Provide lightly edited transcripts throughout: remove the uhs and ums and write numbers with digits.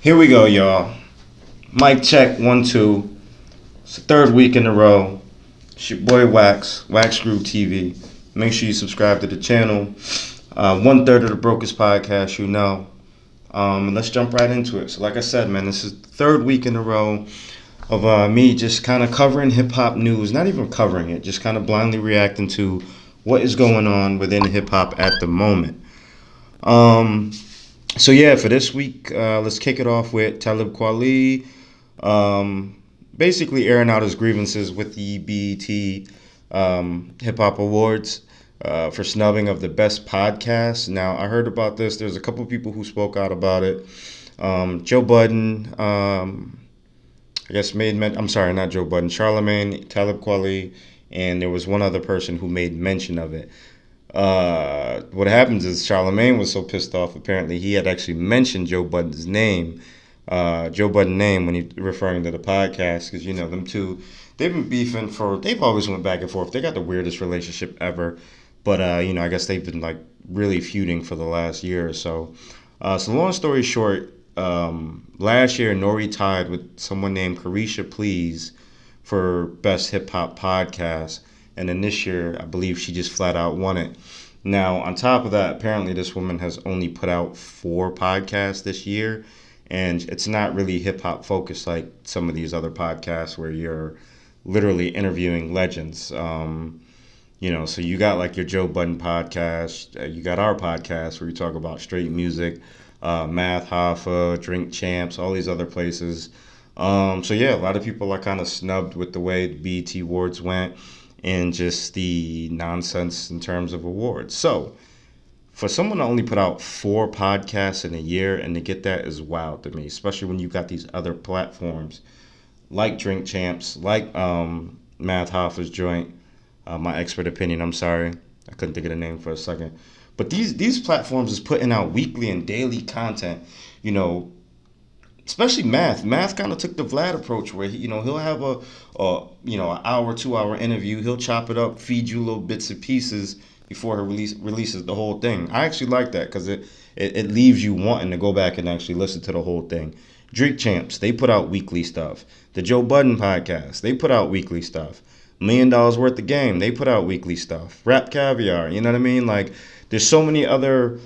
Here we go, y'all. Mic check, 1, 2. It's the third week in a row. It's your boy Wax, Wax Groove TV. Make sure you subscribe to the channel. 1/3 of the Brokest podcast, you know. And let's jump right into it. So, like I said, man, this is the third week in a row of me just kind of covering hip hop news. Not even covering it, just kind of blindly reacting to what is going on within hip hop at the moment. Um, So yeah, for this week, let's kick it off with Talib Kweli, basically airing out his grievances with the BET Hip Hop Awards for snubbing of the best podcast. Now I heard about this. There's a couple people who spoke out about it. Joe Budden, I guess I'm sorry, not Joe Budden. Charlemagne, Talib Kweli, and there was one other person who made mention of it. What happens is Charlemagne was so pissed off. Apparently, he had actually mentioned Joe Budden's name when he referring to the podcast, because them two, they've been beefing they've always went back and forth. They got the weirdest relationship ever, but I guess they've been like really feuding for the last year or so. So long story short, last year Nori tied with someone named Carisha Please for best hip hop podcast. And then this year, I believe she just flat out won it. Now, on top of that, apparently this woman has only put out 4 podcasts this year. And it's not really hip hop focused like some of these other podcasts where you're literally interviewing legends. So you got like your Joe Budden podcast. You got our podcast where we talk about straight music, Math Hoffa, Drink Champs, all these other places. So yeah, a lot of people are kind of snubbed with the way the BET Awards went and just the nonsense in terms of awards. So, for someone to only put out 4 podcasts in a year and to get that is wild to me, especially when you got these other platforms like Drink Champs, like Math Hoffa's joint, My Expert Opinion, I'm sorry. I couldn't think of the name for a second. But these platforms is putting out weekly and daily content, especially Math. Math kind of took the Vlad approach where he'll have an hour, 2 hour interview. He'll chop it up, feed you little bits and pieces before he releases the whole thing. I actually like that because it leaves you wanting to go back and actually listen to the whole thing. Drink Champs, they put out weekly stuff. The Joe Budden podcast, they put out weekly stuff. $1 Million Worth of Game, they put out weekly stuff. Rap Caviar, you know what I mean? Like, there's so many other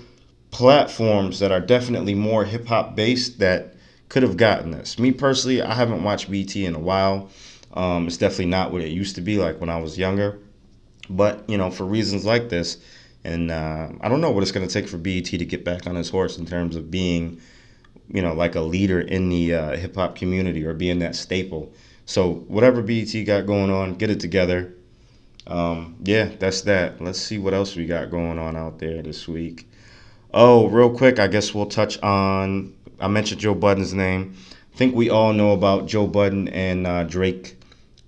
platforms that are definitely more hip hop based that could have gotten this. Me personally, I haven't watched BET in a while. It's definitely not what it used to be like when I was younger. But, for reasons like this, and I don't know what it's going to take for BET to get back on his horse in terms of being, like a leader in the hip-hop community or being that staple. So whatever BET got going on, get it together. Yeah, that's that. Let's see what else we got going on out there this week. Oh, real quick, I guess we'll touch on, I mentioned Joe Budden's name. I think we all know about Joe Budden and Drake,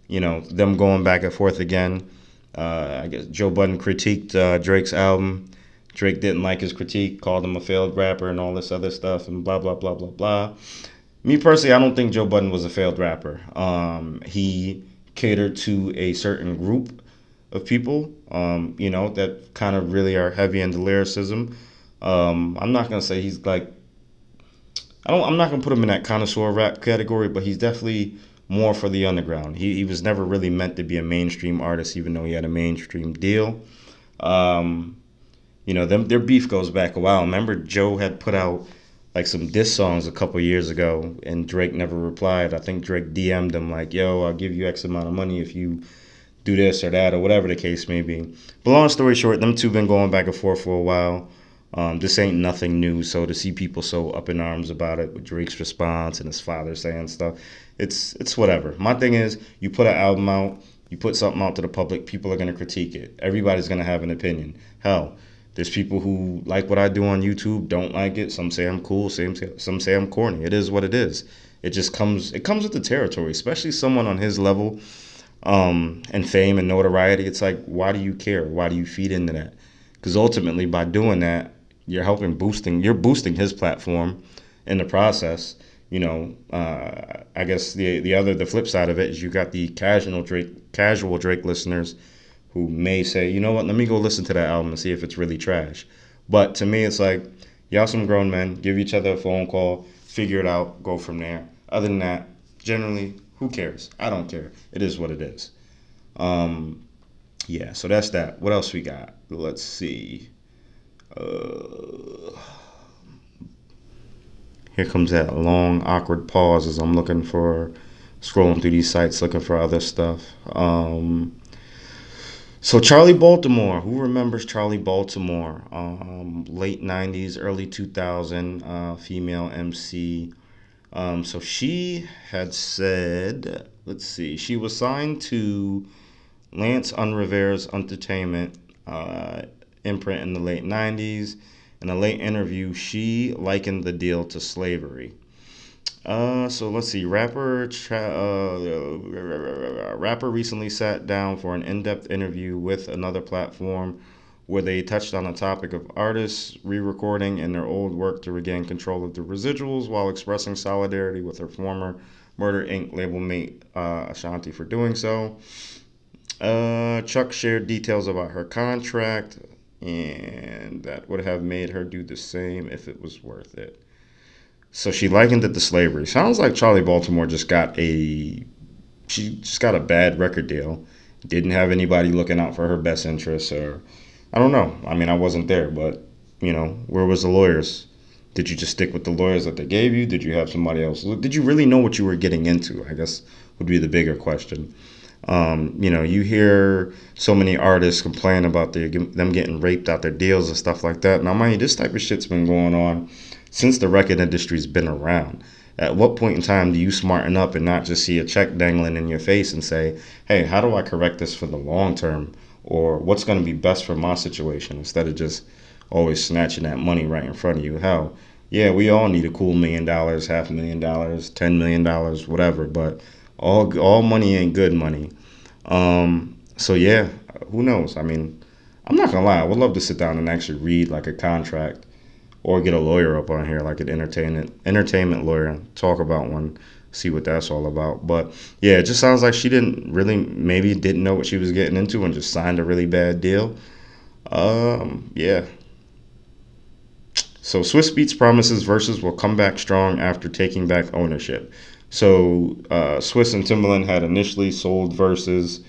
them going back and forth again. I guess Joe Budden critiqued Drake's album. Drake didn't like his critique, called him a failed rapper and all this other stuff and blah, blah, blah, blah, blah. Me personally, I don't think Joe Budden was a failed rapper. He catered to a certain group of people, that kind of really are heavy into lyricism. I'm not going to say he's like, I'm not going to put him in that connoisseur rap category, but he's definitely more for the underground. He was never really meant to be a mainstream artist, even though he had a mainstream deal. Their beef goes back a while. Remember, Joe had put out like some diss songs a couple years ago, and Drake never replied. I think Drake DM'd him like, "Yo, I'll give you X amount of money if you do this or that," or whatever the case may be. But long story short, them two been going back and forth for a while. This ain't nothing new, so to see people so up in arms about it with Drake's response and his father saying stuff, it's whatever. My thing is, you put an album out, you put something out to the public, people are going to critique it. Everybody's going to have an opinion. Hell, there's people who like what I do on YouTube, don't like it. Some say I'm cool, some say I'm corny. It is what it is. It comes with the territory, especially someone on his level and fame and notoriety. It's like, why do you care? Why do you feed into that? Because ultimately, by doing that, you're boosting his platform in the process. I guess the flip side of it is you got the casual Drake listeners who may say, you know what, let me go listen to that album and see if it's really trash. But to me, it's like, y'all some grown men, give each other a phone call, figure it out, go from there. Other than that, generally, who cares? I don't care. It is what it is. Um, yeah, so that's that. What else we got? Let's see. Uh, Here comes that long, awkward pause as I'm looking for, scrolling through these sites looking for other stuff. So Charlie Baltimore, who remembers Charlie Baltimore? Late '90s, early 2000, female MC. So she had said, let's see, she was signed to Lance Unrivera's Entertainment imprint in the late '90s. In a late interview, she likened the deal to slavery. So let's see. Rapper recently sat down for an in-depth interview with another platform where they touched on the topic of artists re-recording in their old work to regain control of the residuals while expressing solidarity with her former Murder Inc. label mate Ashanti for doing so. Chuck shared details about her contract and that would have made her do the same if it was worth it. So she likened it to slavery. Sounds like Charlie Baltimore she just got a bad record deal. Didn't have anybody looking out for her best interests, or I don't know. I mean, I wasn't there, but where was the lawyers? Did you just stick with the lawyers that they gave you? Did you have somebody else? Did you really know what you were getting into? I guess would be the bigger question. You hear so many artists complain about them getting raped out their deals and stuff like that. Now, mind you, this type of shit's been going on since the record industry's been around. At what point in time do you smarten up and not just see a check dangling in your face and say, hey, how do I correct this for the long term? Or what's going to be best for my situation, instead of just always snatching that money right in front of you? Hell, yeah, we all need a cool $1 million, $500,000, $10 million, whatever, but all money ain't good money. So yeah, who knows? I mean, I'm not gonna lie, I would love to sit down and actually read like a contract or get a lawyer up on here, like an entertainment lawyer, and talk about one, see what that's all about. But yeah, it just sounds like she maybe didn't know what she was getting into and just signed a really bad deal. Yeah. So Swiss Beats promises Versus will come back strong after taking back ownership. So Swiss and Timbaland had initially sold Versus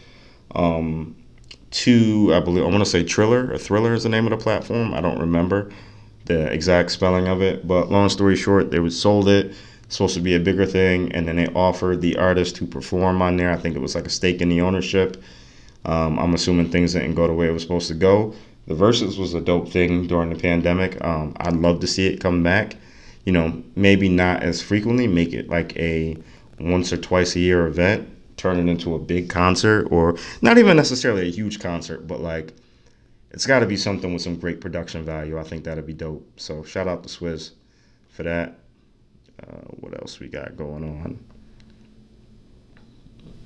to, I believe, I want to say Triller, or Thriller is the name of the platform. I don't remember the exact spelling of it, but long story short, they sold it. It's supposed to be a bigger thing, and then they offered the artist to perform on there. I think it was like a stake in the ownership. I'm assuming things didn't go the way it was supposed to go. The Versus was a dope thing during the pandemic. I'd love to see it come back. Maybe not as frequently, make it like a once or twice a year event, turn it into a big concert, or not even necessarily a huge concert, but like it's got to be something with some great production value. I think that'd be dope. So shout out to Swizz for that. What else we got going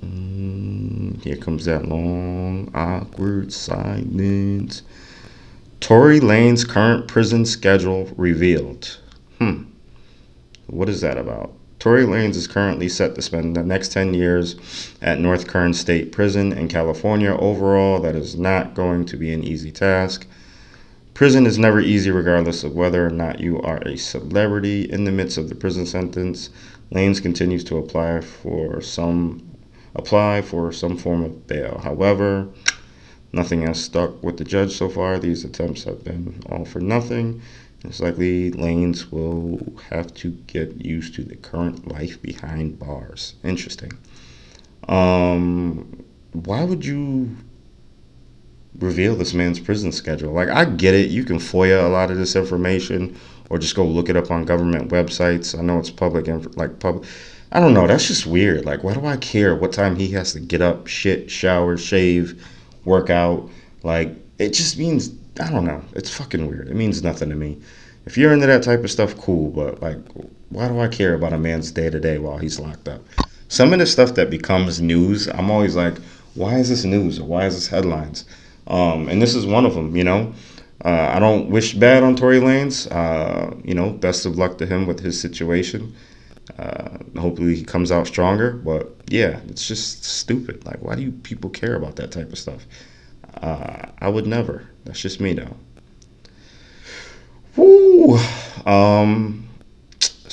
on? Here comes that long, awkward silence. Tory Lanez current prison schedule revealed. What is that about? Tory Lanez is currently set to spend the next 10 years at North Kern State Prison in California. Overall, that is not going to be an easy task. Prison is never easy regardless of whether or not you are a celebrity. In the midst of the prison sentence, Lanez continues to apply for some form of bail. However, nothing has stuck with the judge so far. These attempts have been all for nothing. It's likely Lanez will have to get used to the current life behind bars. Interesting. Why would you reveal this man's prison schedule? Like, I get it. You can FOIA a lot of this information or just go look it up on government websites. I know it's public. I don't know. That's just weird. Like, why do I care what time he has to get up, shit, shower, shave, work out? Like, it just means, I don't know. It's fucking weird. It means nothing to me. If you're into that type of stuff, cool. But, like, why do I care about a man's day-to-day while he's locked up? Some of the stuff that becomes news, I'm always like, why is this news? Or why is this headlines? And this is one of them, I don't wish bad on Tory Lanez. Best of luck to him with his situation. Hopefully he comes out stronger. But, yeah, it's just stupid. Like, why do you people care about that type of stuff? I would never. That's just me, though. Woo!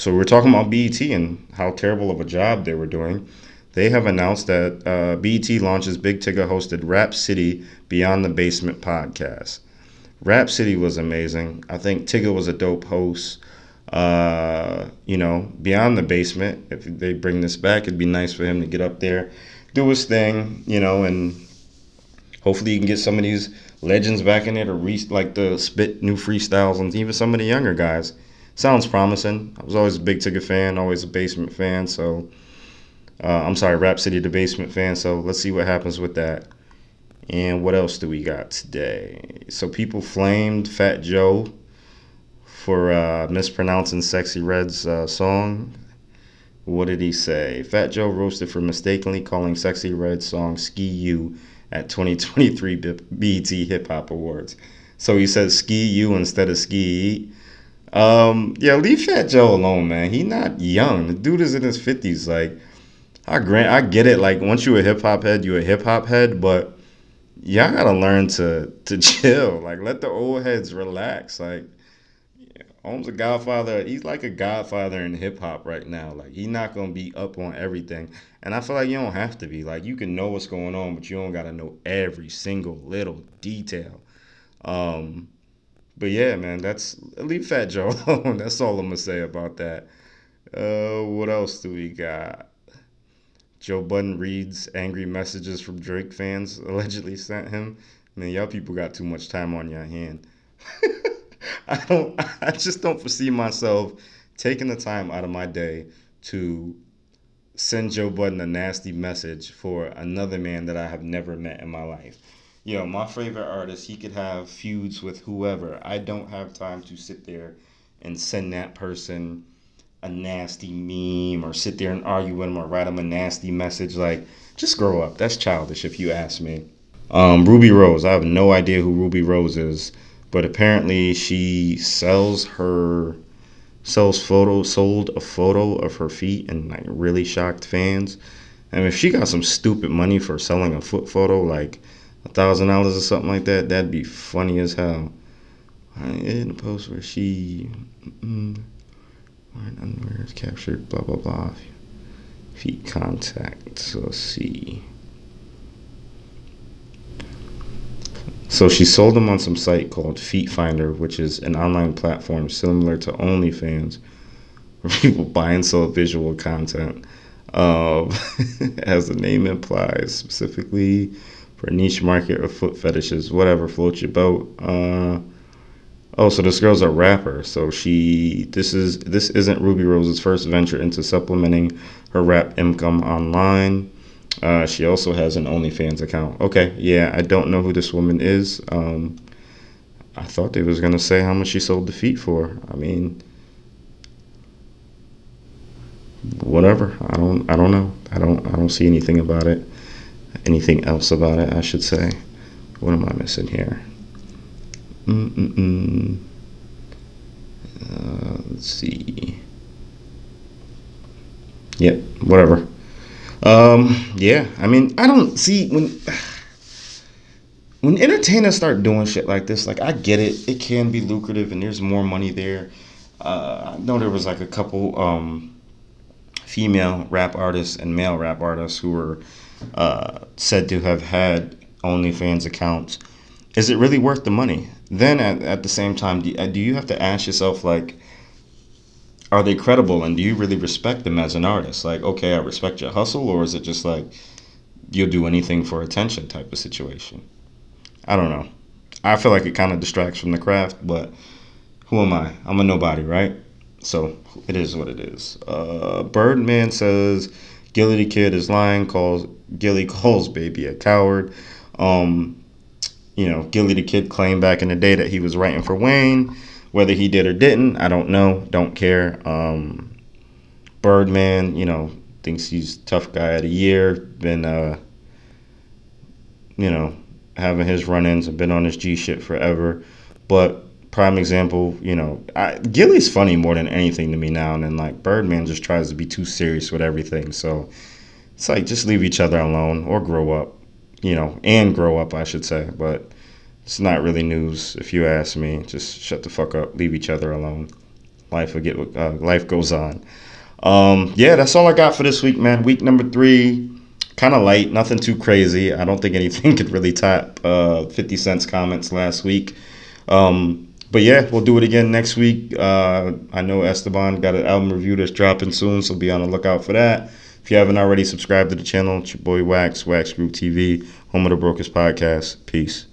So we're talking about BET and how terrible of a job they were doing. They have announced that BET launches Big Tigger hosted Rap City Beyond the Basement podcast. Rap City was amazing. I think Tigger was a dope host. Beyond the basement, if they bring this back, it'd be nice for him to get up there, do his thing, and hopefully you can get some of these legends back in there to to spit new freestyles, and even some of the younger guys. Sounds promising. I was always a Big Tigger fan, always a Basement fan. So I'm sorry, Rap City the Basement fan. So let's see what happens with that. And what else do we got today? So people flamed Fat Joe for mispronouncing Sexy Red's song. What did he say? Fat Joe roasted for mistakenly calling Sexy Red's song Ski You at 2023 BET Hip Hop Awards. So he said Ski You instead of Ski. Yeah, leave Fat Joe alone, man. He not young. The dude is in his 50s. Like, I get it. Like, once you a hip hop head, you a hip hop head, but y'all gotta learn to chill. Like, let the old heads relax. Like, Holmes a godfather. He's like a godfather in hip hop right now. Like, he's not gonna be up on everything, and I feel like you don't have to be. Like, you can know what's going on, but you don't gotta know every single little detail. Um, but yeah, man, that's leave Fat Joe alone. That's all I'm gonna say about that. What else do we got? Joe Budden reads angry messages from Drake fans allegedly sent him. Man, y'all people got too much time on your hand. I just don't foresee myself taking the time out of my day to send Joe Budden a nasty message for another man that I have never met in my life. My favorite artist, he could have feuds with whoever. I don't have time to sit there and send that person a nasty meme or sit there and argue with him or write him a nasty message. Like, just grow up. That's childish if you ask me. Ruby Rose. I have no idea who Ruby Rose is, but apparently she sold a photo of her feet and like really shocked fans. And if she got some stupid money for selling a foot photo, like $1,000 or something like that, that'd be funny as hell. In a post where she wearing underwear is captured, blah blah blah. Feet contact. So let's see. So she sold them on some site called Feet Finder, which is an online platform similar to OnlyFans, where people buy and sell visual content. As the name implies, specifically for a niche market of foot fetishes, whatever floats your boat. So this girl's a rapper. So this isn't Ruby Rose's first venture into supplementing her rap income online. She also has an OnlyFans account. Okay, yeah, I don't know who this woman is. I thought they was gonna say how much she sold the feet for. I mean, whatever. I don't know. I don't see anything about it. Anything else about it, I should say. What am I missing here? Let's see. Yep, whatever. Yeah, I mean, I don't see when entertainers start doing shit like this. Like, I get it; it can be lucrative, and there's more money there. I know there was like a couple female rap artists and male rap artists who were said to have had OnlyFans accounts. Is it really worth the money? Then at the same time, do you have to ask yourself, like, are they credible, and do you really respect them as an artist? Like, okay, I respect your hustle, or is it just like you'll do anything for attention type of situation? I don't know. I feel like it kind of distracts from the craft, but who am I? I'm a nobody, right? So it is what it is. Birdman says Gilly the Kid is lying. Gilly calls Baby a coward. Gilly the Kid claimed back in the day that he was writing for Wayne. Whether he did or didn't, I don't know. Don't care. Birdman, thinks he's tough guy of the year. Been, having his run-ins and been on his G shit forever. But prime example, Gilly's funny more than anything to me now. And then, like, Birdman just tries to be too serious with everything. So it's like, just leave each other alone or grow up, and grow up, I should say. But it's not really news if you ask me. Just shut the fuck up. Leave each other alone. life goes on. Yeah, that's all I got for this week, man. Week number 3, kind of light, nothing too crazy. I don't think anything could really top 50 Cent's comments last week. But yeah, we'll do it again next week. I know Esteban got an album review that's dropping soon, so be on the lookout for that. If you haven't already subscribed to the channel, it's your boy Wax, Wax Group TV, home of the Brokers Podcast. Peace.